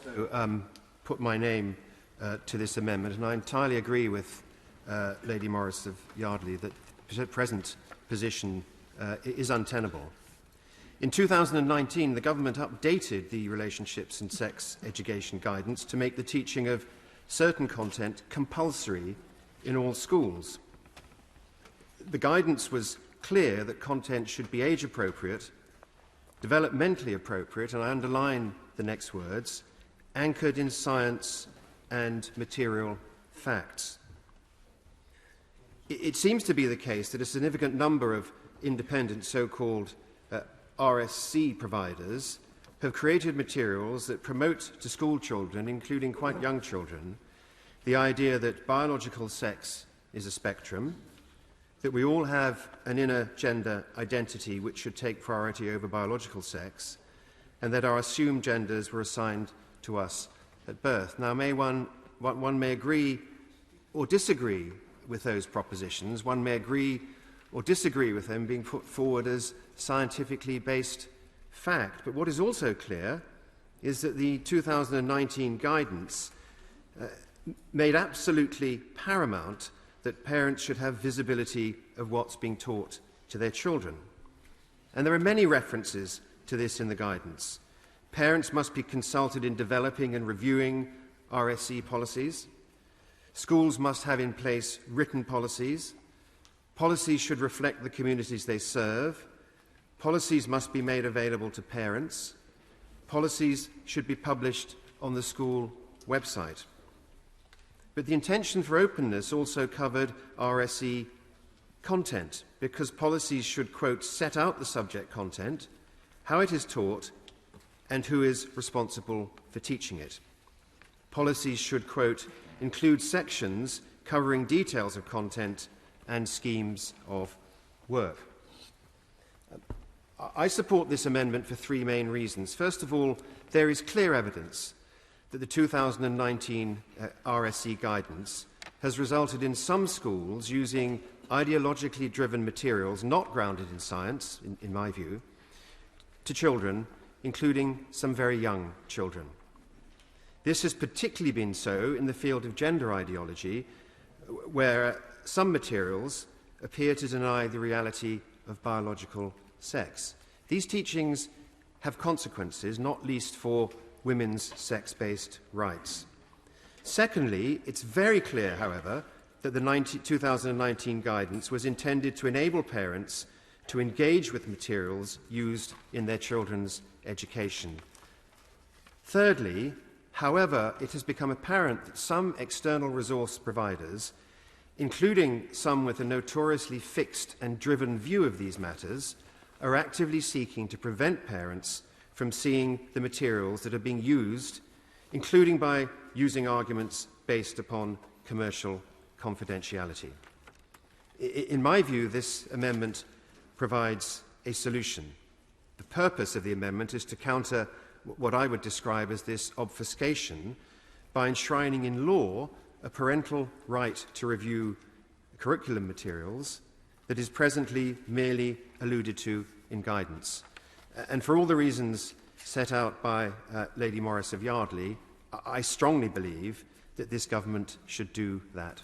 also put my name to this amendment, and I entirely agree with Lady Morris of Yardley that the present position is untenable. In 2019, the government updated the Relationships and Sex Education Guidance to make the teaching of certain content compulsory in all schools. The guidance was clear that content should be age-appropriate, developmentally appropriate, and I underline the next words, anchored in science and material facts. It seems to be the case that a significant number of independent so-called RSC providers have created materials that promote to school children, including quite young children, the idea that biological sex is a spectrum, that we all have an inner gender identity which should take priority over biological sex, and that our assumed genders were assigned to us at birth. Now, one may agree or disagree with those propositions. One may agree or disagree with them being put forward as scientifically based fact. But what is also clear is that the 2019 guidance made absolutely paramount that parents should have visibility of what's being taught to their children. And there are many references to this in the guidance. Parents must be consulted in developing and reviewing RSE policies. Schools must have in place written policies. Policies should reflect the communities they serve. Policies must be made available to parents. Policies should be published on the school website. But the intention for openness also covered RSE content, because policies should, quote, set out the subject content, how it is taught, and who is responsible for teaching it. Policies should, quote, include sections covering details of content and schemes of work. I support this amendment for three main reasons. First of all, there is clear evidence that the 2019 RSE guidance has resulted in some schools using ideologically driven materials not grounded in science, in my view, to children, including some very young children. This has particularly been so in the field of gender ideology, where some materials appear to deny the reality of biological sex. These teachings have consequences, not least for women's sex-based rights. Secondly, it's very clear, however, that the 2019 guidance was intended to enable parents to engage with materials used in their children's education. Thirdly, however, it has become apparent that some external resource providers, including some with a notoriously fixed and driven view of these matters, are actively seeking to prevent parents from seeing the materials that are being used, including by using arguments based upon commercial confidentiality. In my view, this amendment provides a solution. The purpose of the amendment is to counter what I would describe as this obfuscation by enshrining in law a parental right to review curriculum materials that is presently merely alluded to in guidance. And for all the reasons set out by Lady Morris of Yardley, I strongly believe that this government should do that.